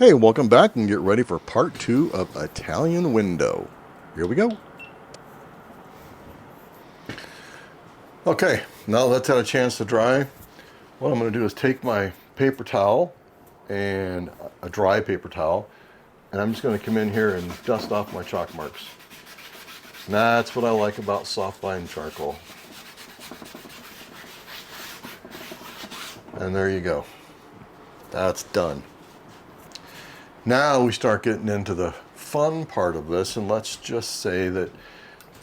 Hey, welcome back and get ready for part 2 of Italian Window. Here we go. Okay, now that's had a chance to dry. What I'm going to do is take my paper towel and a dry paper towel, and I'm just going to come in here and dust off my chalk marks. And that's what I like about soft line charcoal. And there you go. That's done. Now we start getting into the fun part of this, and let's just say that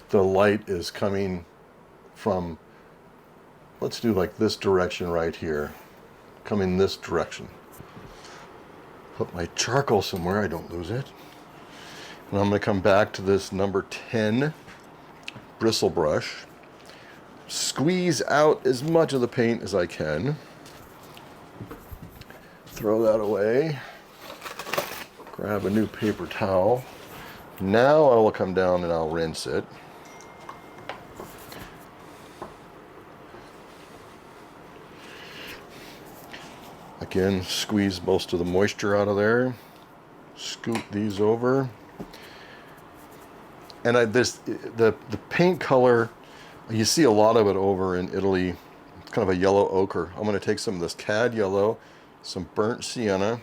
the light is coming from, let's do like this direction right here, coming this direction. Put my charcoal somewhere, I don't lose it. And I'm going to come back to this number 10 bristle brush, squeeze out as much of the paint as I can, throw that away. Grab a new paper towel. Now I will come down and I'll rinse it. Again, squeeze most of the moisture out of there. Scoot these over. And the paint color, you see a lot of it over in Italy. It's kind of a yellow ochre. I'm going to take some of this cad yellow, some burnt sienna,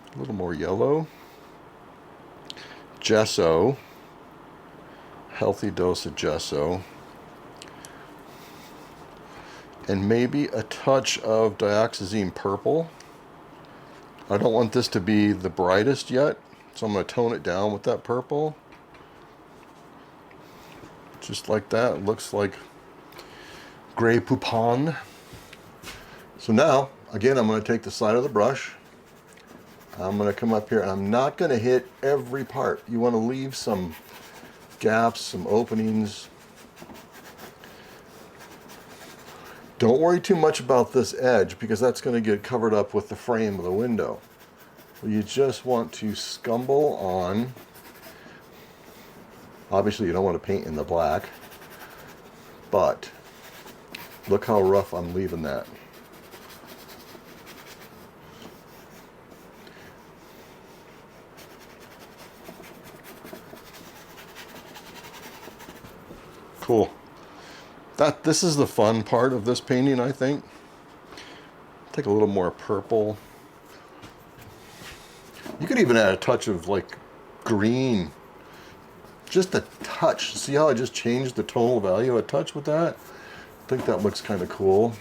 a little more yellow, gesso, healthy dose of gesso, and maybe a touch of dioxazine purple. I don't want this to be the brightest yet, so I'm going to tone it down with that purple. Just like that. It looks like gray poupon. So now, again, I'm going to take the side of the brush. I'm going to come up here, and I'm not going to hit every part. You want to leave some gaps, some openings. Don't worry too much about this edge because that's going to get covered up with the frame of the window. You just want to scumble on. Obviously, you don't want to paint in the black, but look how rough I'm leaving that. Cool. This is the fun part of this painting, I think. Take a little more purple. You could even add a touch of like green. Just a touch. See how I just changed the tonal value a touch with that? I think that looks kind of cool.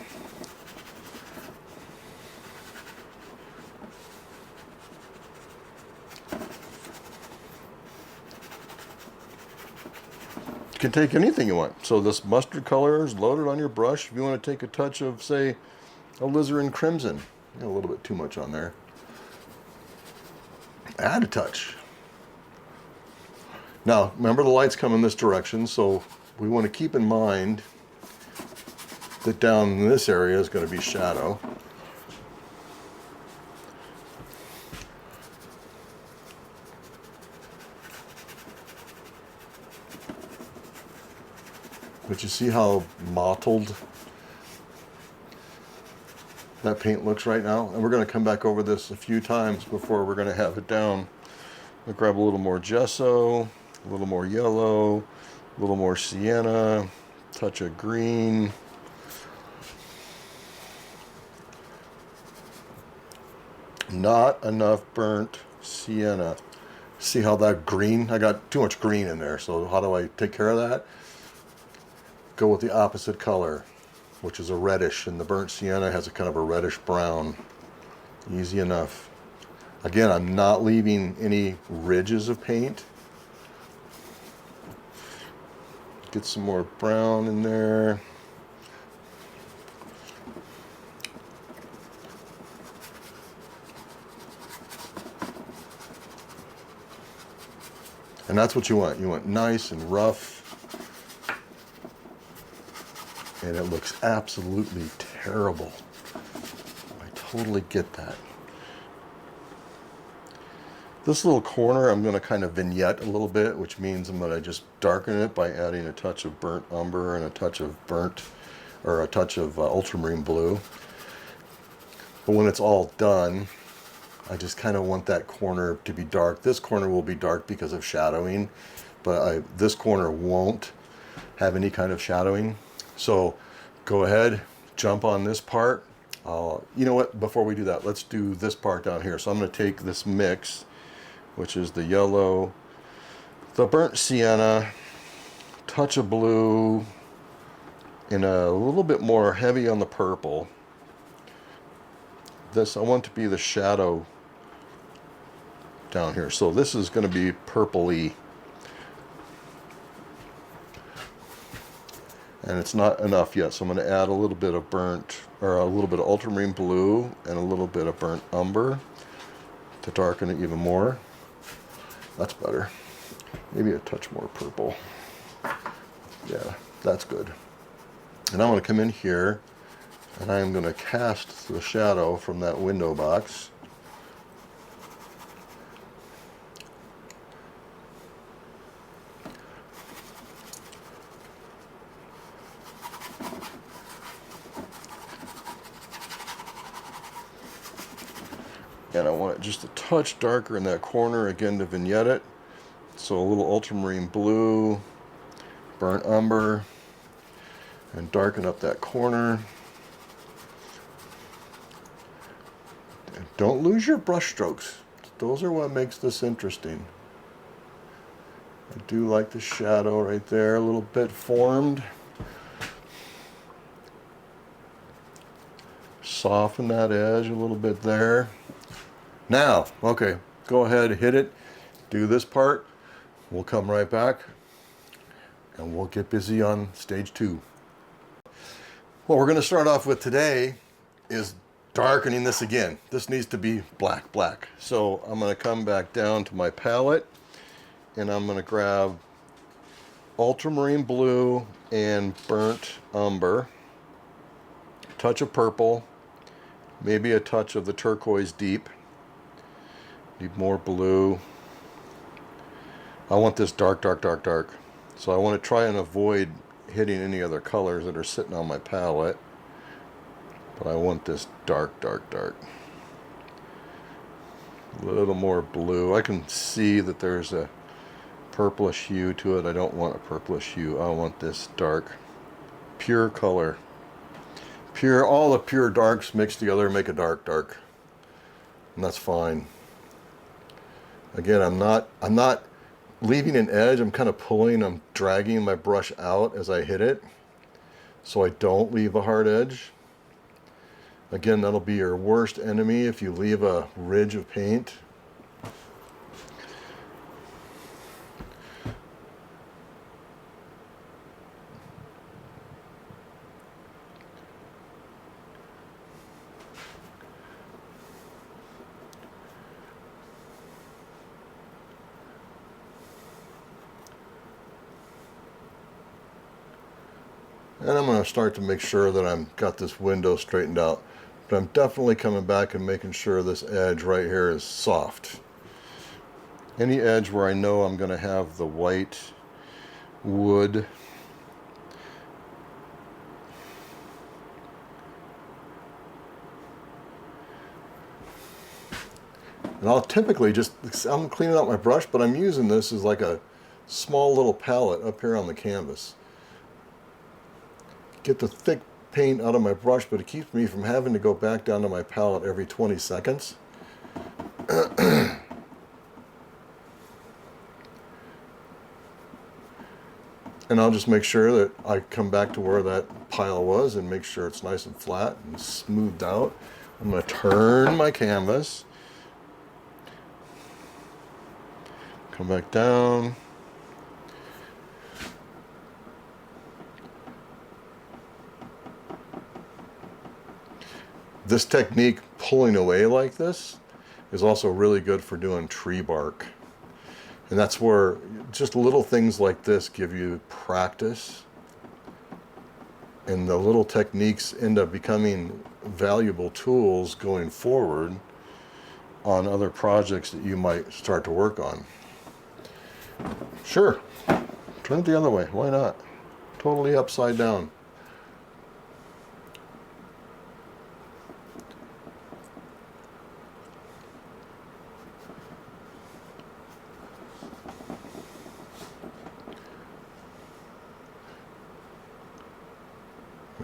You can take anything you want. So this mustard color is loaded on your brush. If you want to take a touch of, say, alizarin crimson, a little bit too much on there. Add a touch. Now, remember the lights come in this direction, so we want to keep in mind that down in this area is going to be shadow. But you see how mottled that paint looks right now? And we're going to come back over this a few times before we're going to have it down. I'll grab a little more gesso, a little more yellow, a little more sienna, touch of green. Not enough burnt sienna. See how that green, I got too much green in there, so how do I take care of that? Go with the opposite color, which is a reddish, and the burnt sienna has a kind of a reddish brown. Easy enough. Again, I'm not leaving any ridges of paint. Get some more brown in there. And that's what you want. You want nice and rough. And it looks absolutely terrible. I totally get that. This little corner I'm going to kind of vignette a little bit, which means I'm going to just darken it by adding a touch of burnt umber and a touch of ultramarine blue. But when it's all done, I just kind of want that corner to be dark. This corner will be dark because of shadowing, but this corner won't have any kind of shadowing. So go ahead, jump on this part. You know what, before we do that, let's do this part down here. So I'm going to take this mix, which is the yellow, the burnt sienna, touch of blue, and a little bit more heavy on the purple. This, I want to be the shadow down here. So this is going to be purpley. And it's not enough yet, so I'm going to add a little bit of burnt, or a little bit of ultramarine blue and a little bit of burnt umber to darken it even more. That's better. Maybe a touch more purple. Yeah, that's good. And I'm going to come in here and I'm going to cast the shadow from that window box. And I want it just a touch darker in that corner, again, to vignette it. So a little ultramarine blue, burnt umber, and darken up that corner. And don't lose your brush strokes. Those are what makes this interesting. I do like the shadow right there, a little bit formed. Soften that edge a little bit there. Now, okay, go ahead, hit it, do this part. We'll come right back and we'll get busy on stage 2. What we're going to start off with today is darkening this again. This needs to be black, black. So I'm going to come back down to my palette and I'm going to grab ultramarine blue and burnt umber, touch of purple, maybe a touch of the turquoise deep. Need more blue. I want this dark, dark, dark, dark. So I want to try and avoid hitting any other colors that are sitting on my palette. But I want this dark, dark, dark. A little more blue. I can see that there's a purplish hue to it. I don't want a purplish hue. I want this dark, pure color. Pure, all the pure darks mixed together make a dark, dark. And that's fine. Again, I'm not leaving an edge. I'm kind of pulling, I'm dragging my brush out as I hit it so I don't leave a hard edge. Again, that'll be your worst enemy if you leave a ridge of paint. And I'm going to start to make sure that I've got this window straightened out. But I'm definitely coming back and making sure this edge right here is soft. Any edge where I know I'm going to have the white wood. And I'll typically just, I'm cleaning out my brush, but I'm using this as like a small little palette up here on the canvas. Get the thick paint out of my brush, but it keeps me from having to go back down to my palette every 20 seconds. And I'll just make sure that I come back to where that pile was and make sure it's nice and flat and smoothed out. I'm going to turn my canvas. Come back down. This technique, pulling away like this, is also really good for doing tree bark. And that's where just little things like this give you practice. And the little techniques end up becoming valuable tools going forward on other projects that you might start to work on. Sure, turn it the other way, why not? Totally upside down.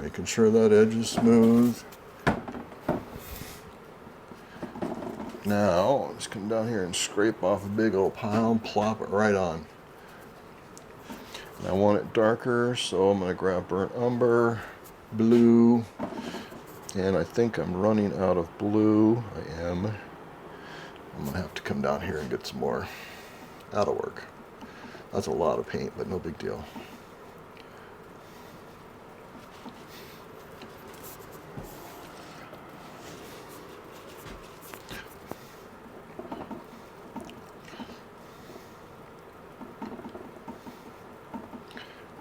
Making sure that edge is smooth. Now, I'll just come down here and scrape off a big old pile and plop it right on. And I want it darker, so I'm going to grab burnt umber, blue, and I think I'm running out of blue. I am. I'm going to have to come down here and get some more. That'll work. That's a lot of paint, but no big deal.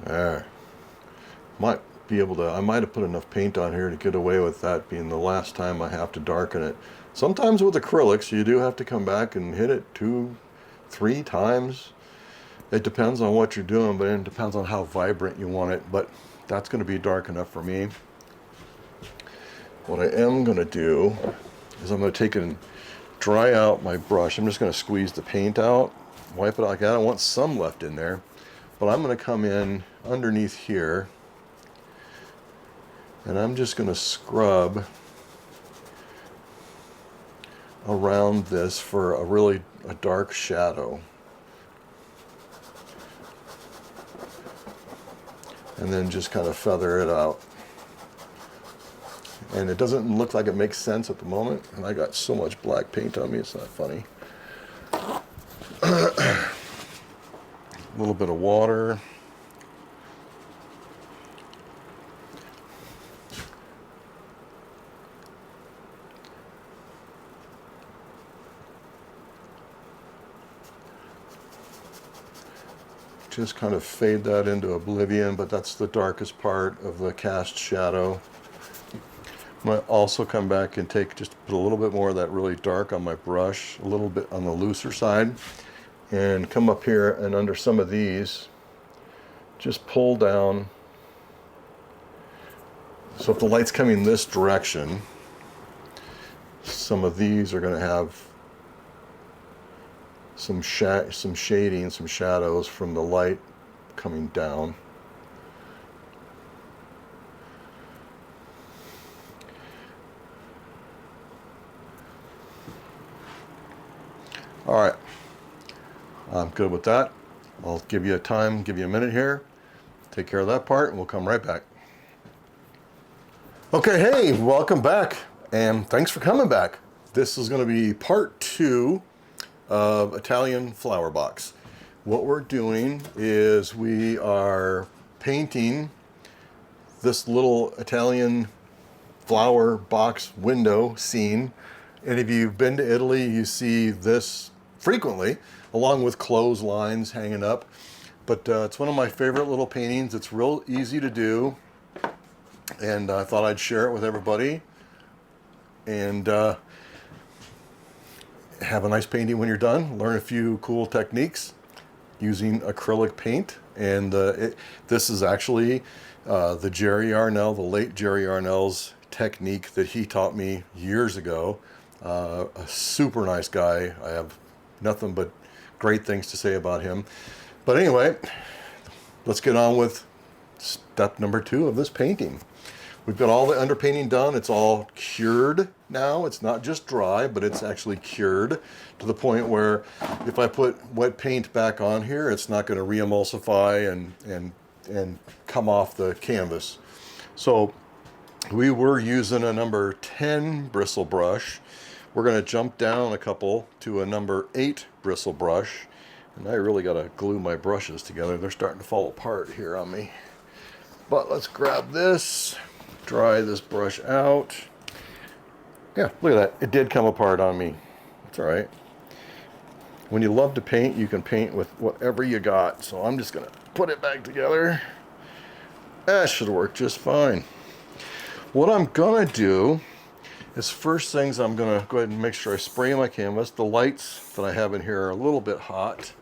There. Might be able to, I might have put enough paint on here to get away with that being the last time I have to darken it. Sometimes with acrylics, you do have to come back and hit it 2, 3 times. It depends on what you're doing, but it depends on how vibrant you want it. But that's going to be dark enough for me. What I am going to do is I'm going to take and dry out my brush. I'm just going to squeeze the paint out, wipe it out like that. I want some left in there. But I'm going to come in underneath here, and I'm just going to scrub around this for a dark shadow. And then just kind of feather it out. And it doesn't look like it makes sense at the moment, and I got so much black paint on me, it's not funny. A little bit of water. Just kind of fade that into oblivion, but that's the darkest part of the cast shadow. I might also come back and put a little bit more of that really dark on my brush, a little bit on the looser side, and come up here and under some of these, just pull down. So if the light's coming this direction, some of these are going to have some shading, some shadows from the light coming down. All right, I'm good with that. I'll give you a minute here, take care of that part, and we'll come right back. Okay, hey, welcome back, and thanks for coming back. This is going to be part 2 of Italian Flower Box. What we're doing is we are painting this little Italian flower box window scene. And if you've been to Italy, you see this frequently, along with clotheslines hanging up. But it's one of my favorite little paintings. It's real easy to do. And I thought I'd share it with everybody. And have a nice painting when you're done. Learn a few cool techniques using acrylic paint. And this is actually the late Jerry Arnell's technique that he taught me years ago. A super nice guy. I have nothing but great things to say about him. But anyway, let's get on with step number 2 of this painting. We've got all the underpainting done. It's all cured now. It's not just dry, but it's actually cured to the point where if I put wet paint back on here, it's not going to re-emulsify and come off the canvas. So we were using a number 10 bristle brush. We're going to jump down a couple to a number 8 bristle brush. And I really got to glue my brushes together. They're starting to fall apart here on me. But let's grab this. Dry this brush out. Yeah, look at that. It did come apart on me. It's all right. When you love to paint, you can paint with whatever you got. So I'm just going to put it back together. That should work just fine. What I'm going to do is first things I'm going to go ahead and make sure I spray my canvas. The lights that I have in here are a little bit hot,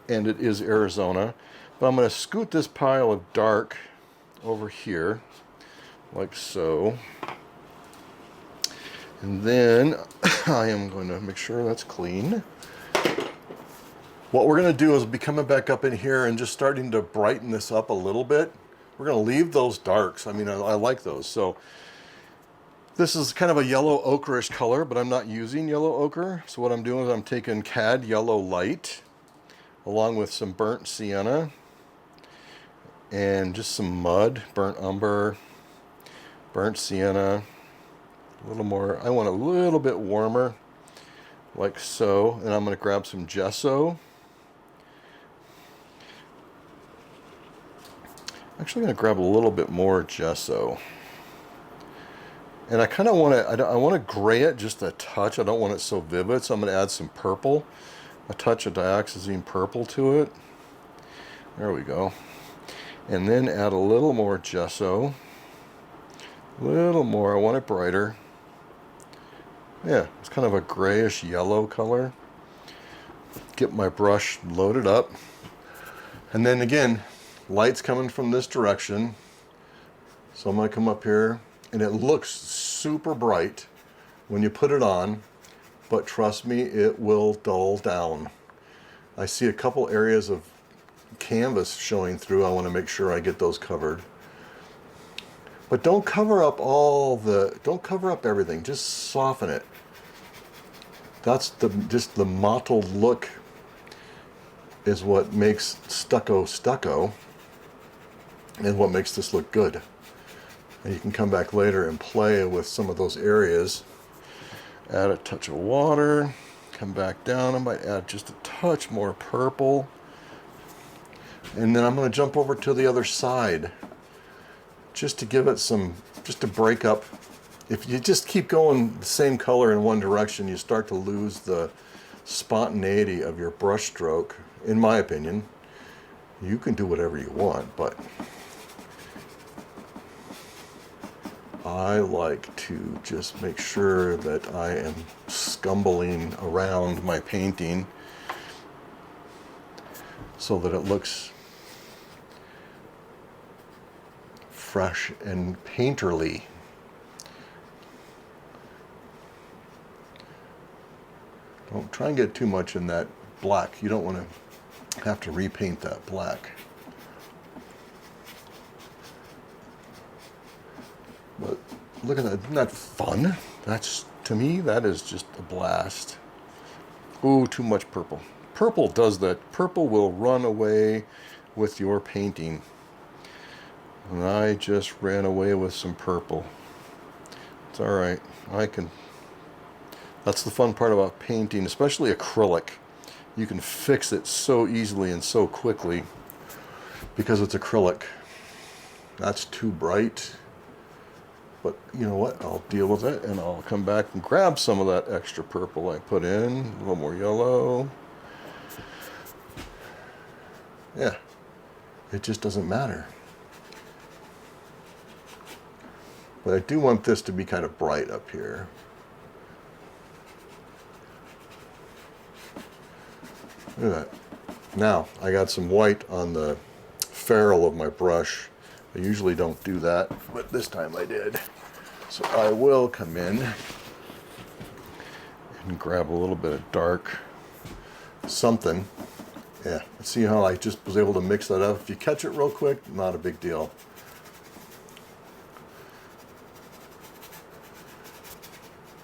and it is Arizona. But I'm going to scoot this pile of dark over here. Like so. And then I am going to make sure that's clean. What we're going to do is be coming back up in here and just starting to brighten this up a little bit We're going to leave those darks. I mean, I like those. So this is kind of a yellow ochreish color, but I'm not using yellow ochre. So what I'm doing is I'm taking cad yellow light along with some burnt sienna and just some mud, burnt umber, burnt sienna, a little more. I want a little bit warmer, like so. And I'm going to grab some gesso. Actually going to grab a little bit more gesso. And I kind of want to, I want to gray it just a touch. I don't want it so vivid, so I'm going to add some purple, a touch of dioxazine purple to it. There we go. And then add a little more gesso. A little more, I want it brighter. Yeah, it's kind of a grayish yellow color. Get my brush loaded up. And then again, light's coming from this direction. So I'm going to come up here, and it looks super bright when you put it on, but trust me, it will dull down. I see a couple areas of canvas showing through. I want to make sure I get those covered. But don't cover up don't cover up everything, just soften it. That's just the mottled look is what makes stucco, and what makes this look good. And you can come back later and play with some of those areas. Add a touch of water, come back down. I might add just a touch more purple. And then I'm going to jump over to the other side just to give it some, just to break up. If you just keep going the same color in one direction, you start to lose the spontaneity of your brush stroke, in my opinion. You can do whatever you want, but I like to just make sure that I am scumbling around my painting so that it looks fresh and painterly. Don't try and get too much in that black. You don't want to have to repaint that black. But look at that, isn't that fun? That's, to me, that is just a blast. Ooh, too much purple. Purple does that. Purple will run away with your painting. And I just ran away with some purple. It's all right. I can. That's the fun part about painting, especially acrylic. You can fix it so easily and so quickly because it's acrylic. That's too bright. But you know what? I'll deal with it, and I'll come back and grab some of that extra purple I put in. A little more yellow. Yeah. It just doesn't matter. But I do want this to be kind of bright up here. Look at that. Now, I got some white on the ferrule of my brush. I usually don't do that, but this time I did. So I will come in and grab a little bit of dark something. Yeah, see how I just was able to mix that up? If you catch it real quick, not a big deal.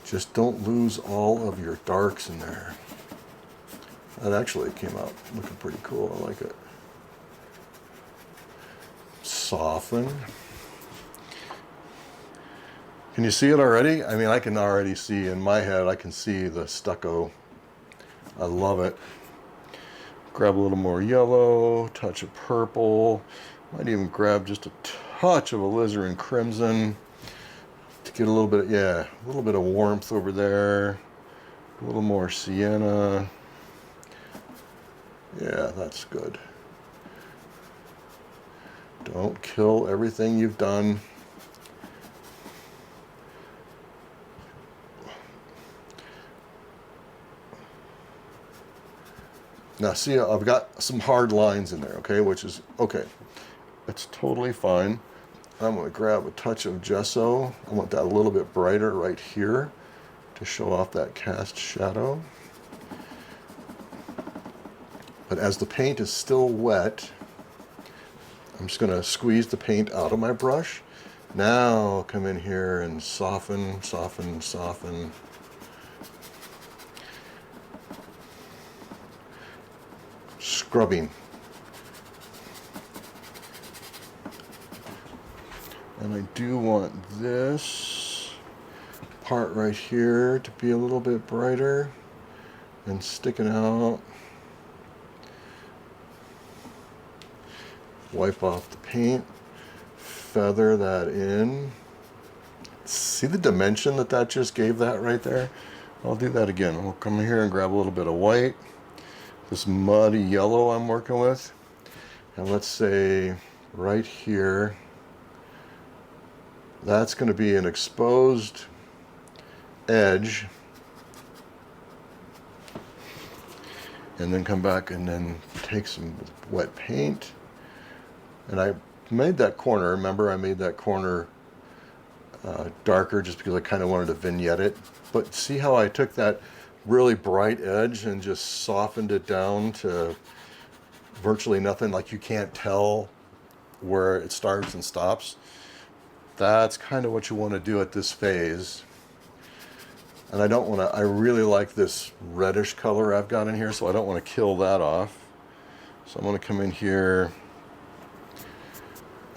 Just don't lose all of your darks in there. That actually came out looking pretty cool. I like it. Soften. Can you see it already? I mean, I can already see in my head, I can see the stucco. I love it. Grab a little more yellow, touch of purple. Might even grab just a touch of alizarin crimson to get a little bit, yeah, a little bit of warmth over there. A little more sienna. Yeah, that's good. Don't kill everything you've done. Now see, I've got some hard lines in there, okay, which is, okay, it's totally fine. I'm going to grab a touch of gesso. I want that a little bit brighter right here to show off that cast shadow. But as the paint is still wet, I'm just going to squeeze the paint out of my brush. Now I'll come in here and soften, soften, soften. Scrubbing. And I do want this part right here to be a little bit brighter and sticking out. Wipe off the paint, feather that in. See the dimension that that just gave that right there? I'll do that again. I'll come in here and grab a little bit of white, this muddy yellow I'm working with, and let's say right here, that's going to be an exposed edge, and then come back and then take some wet paint. And I made that corner, remember I made that corner darker just because I kind of wanted to vignette it. But see how I took that really bright edge and just softened it down to virtually nothing, like you can't tell where it starts and stops. That's kind of what you want to do at this phase. And I don't want to, I really like this reddish color I've got in here, so I don't want to kill that off. So I'm going to come in here.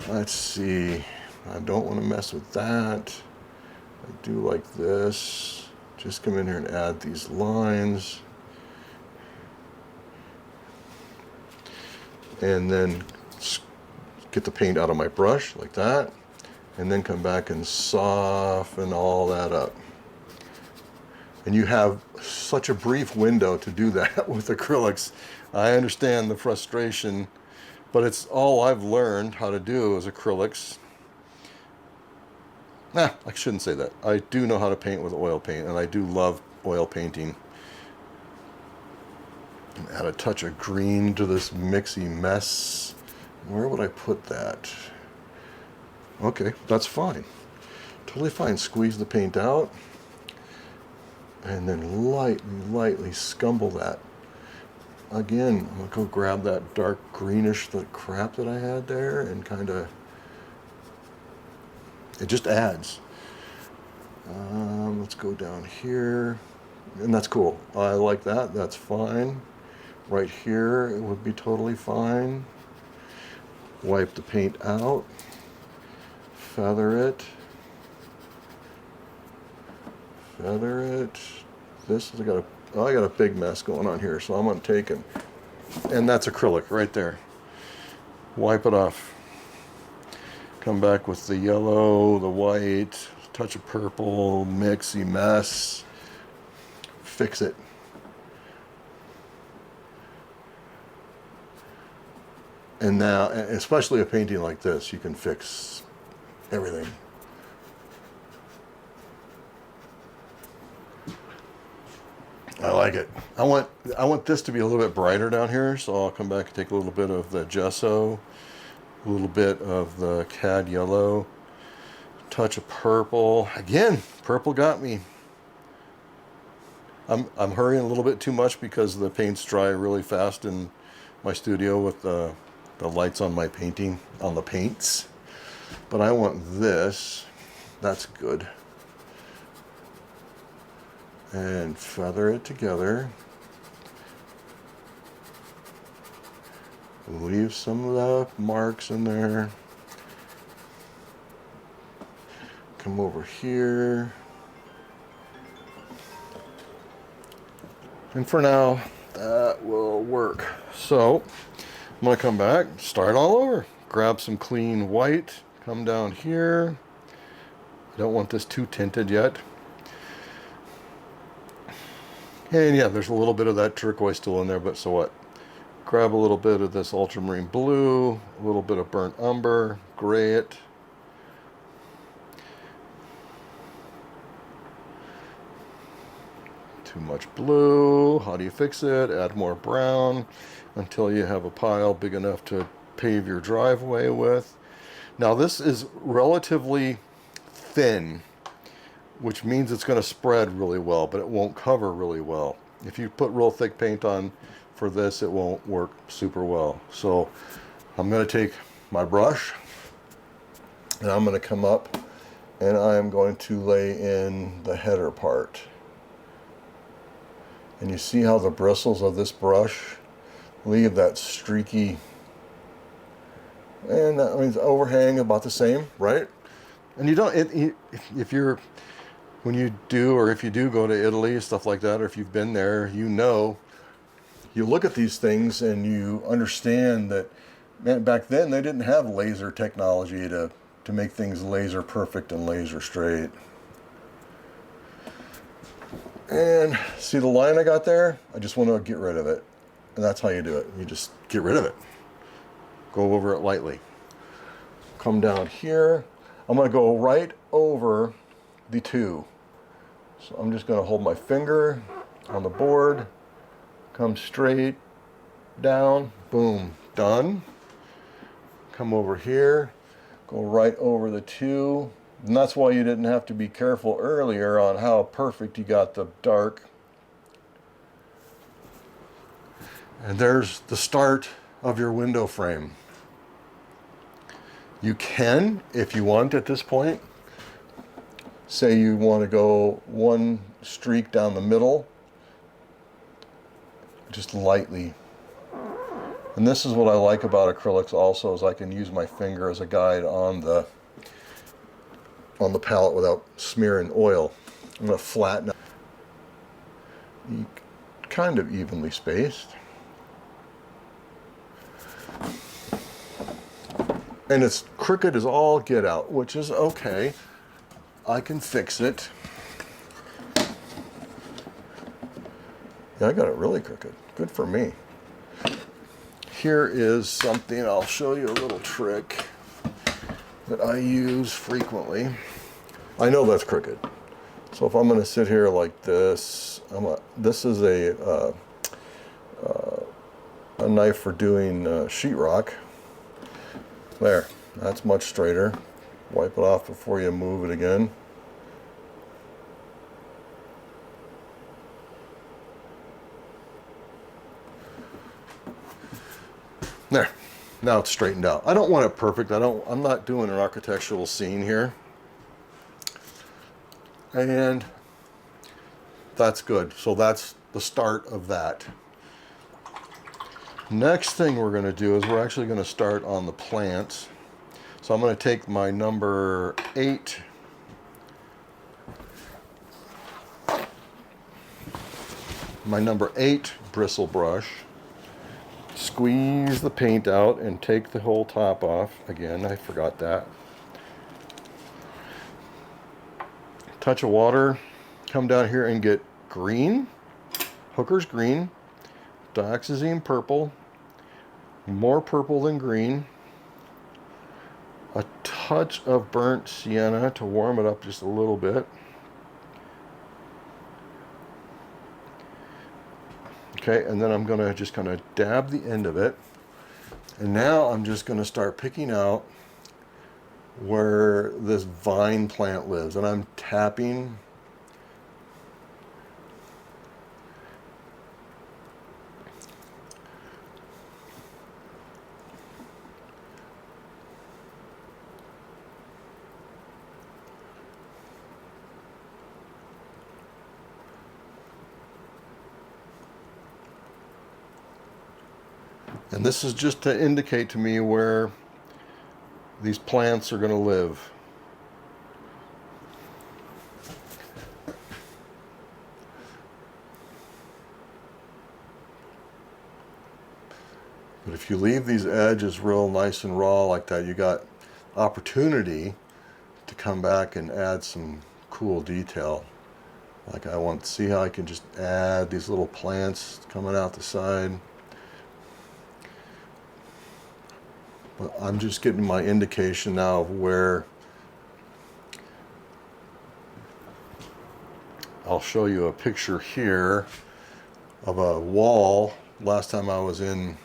Let's see, I don't want to mess with that. I do like this. Just come in here and add these lines. And then get the paint out of my brush like that. And then come back and soften all that up. And you have such a brief window to do that with acrylics. I understand the frustration, but it's all I've learned how to do is acrylics. I shouldn't say that. I do know how to paint with oil paint, and I do love oil painting. And add a touch of green to this mixy mess. Where would I put that? Okay, that's fine. Totally fine. Squeeze the paint out, and then lightly scumble that. Again, I'm going to go grab that dark greenish crap that I had there and kind of, it just adds. Let's go down here, and that's cool. I like that, that's fine. Right here, it would be totally fine. Wipe the paint out, feather it. This is, I got a big mess going on here, so I'm going to take and that's acrylic right there. Wipe it off. Come back with the yellow, the white, touch of purple, mixy mess. Fix it. And now, especially a painting like this, you can fix everything. I like it. I want this to be a little bit brighter down here, so I'll come back and take a little bit of the gesso, a little bit of the cad yellow, touch of purple. Again, purple got me. I'm hurrying a little bit too much because the paint's dry really fast in my studio with the lights on my painting, on the paints. But I want this. That's good. And feather it together. Leave some of the marks in there. Come over here. And for now, that will work. So, I'm going to come back, start all over. Grab some clean white, come down here. I don't want this too tinted yet. And yeah, there's a little bit of that turquoise still in there, but so what? Grab a little bit of this ultramarine blue, a little bit of burnt umber, gray it. Too much blue, how do you fix it? Add more brown until you have a pile big enough to pave your driveway with. Now this is relatively thin, which means it's going to spread really well, but it won't cover really well. If you put real thick paint on for this, it won't work super well. So I'm going to take my brush, and I'm going to come up and I'm going to lay in the header part. And you see how the bristles of this brush leave that streaky, and that means overhang about the same, right? And you don't, if you're, when you do, or if you do go to Italy, stuff like that, or if you've been there, you know, you look at these things and you understand that, man, back then they didn't have laser technology to make things laser perfect and laser straight. And see the line I got there? I just want to get rid of it. And that's how you do it. You just get rid of it. Go over it lightly. Come down here. I'm going to go right over the 2. So I'm just going to hold my finger on the board, come straight down, boom, done. Come over here, go right over the 2. And that's why you didn't have to be careful earlier on how perfect you got the dark. And there's the start of your window frame. You can, if you want at this point, say you want to go one streak down the middle, just lightly. And this is what I like about acrylics also, is I can use my finger as a guide on the palette without smearing oil. I'm going to flatten it. Kind of evenly spaced. And it's crooked as all get out, which is okay. I can fix it. Yeah, I got it really crooked. Good for me. Here is something, I'll show you a little trick that I use frequently. I know that's crooked. So if I'm going to sit here like this, this is a knife for doing sheetrock. There, that's much straighter. Wipe it off before you move it again. There, now it's straightened out. I don't want it perfect. I'm not doing an architectural scene here. And that's good. So that's the start of that. Next thing we're going to do is we're actually going to start on the plants. So I'm going to take my number 8 bristle brush, squeeze the paint out and take the whole top off. Again, I forgot that. Touch of water, come down here and get green, Hooker's green, dioxazine purple, more purple than green, a touch of burnt sienna to warm it up just a little bit. Okay, and then I'm going to just kind of dab the end of it. And now I'm just going to start picking out where this vine plant lives. And I'm tapping. And this is just to indicate to me where these plants are going to live. But if you leave these edges real nice and raw like that, you got opportunity to come back and add some cool detail. Like I want to see how I can just add these little plants coming out the side. But I'm just getting my indication now of where. I'll show you a picture here of a wall. Last time I was in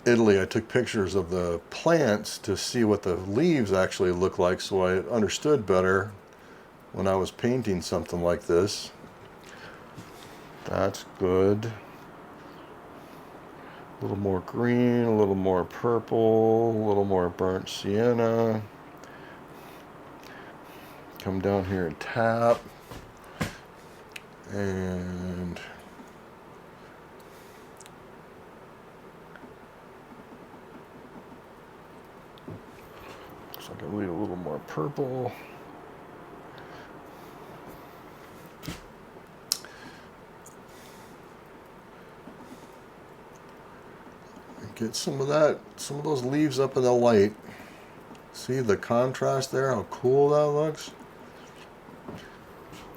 Italy, I took pictures of the plants to see what the leaves actually look like, so I understood better when I was painting something like this. That's good. little more green, a little more purple, a little more burnt sienna. Come down here and tap. And looks like I need a little more purple. Get some of those leaves up in the light. See the contrast there, how cool that looks?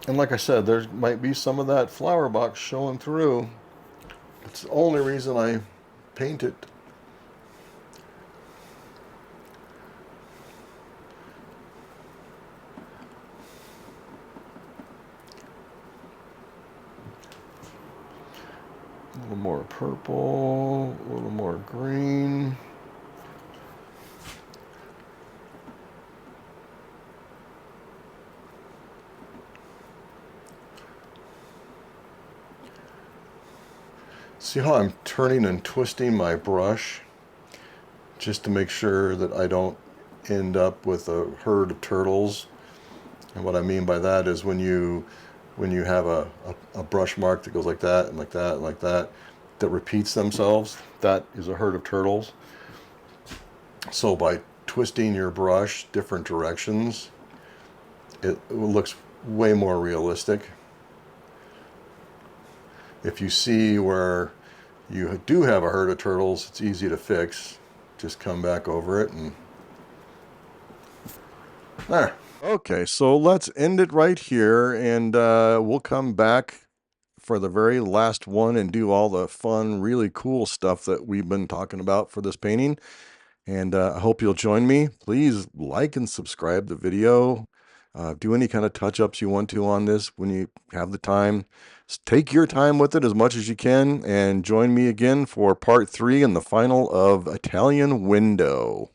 And like I said, there might be some of that flower box showing through. It's the only reason I paint it. A little more purple, a little more green. See how I'm turning and twisting my brush just to make sure that I don't end up with a herd of turtles. And what I mean by that is when you have a brush mark that goes like that and like that and like that, that repeats themselves, that is a herd of turtles. So by twisting your brush different directions, it looks way more realistic. If you see where you do have a herd of turtles, it's easy to fix. Just come back over it and there. Okay, so let's end it right here, and we'll come back for the very last one and do all the fun, really cool stuff that we've been talking about for this painting. And I hope you'll join me. Please like and subscribe the video. Do any kind of touch-ups you want to on this when you have the time. Take your time with it as much as you can, and join me again for part 3 and the final of Italian Window.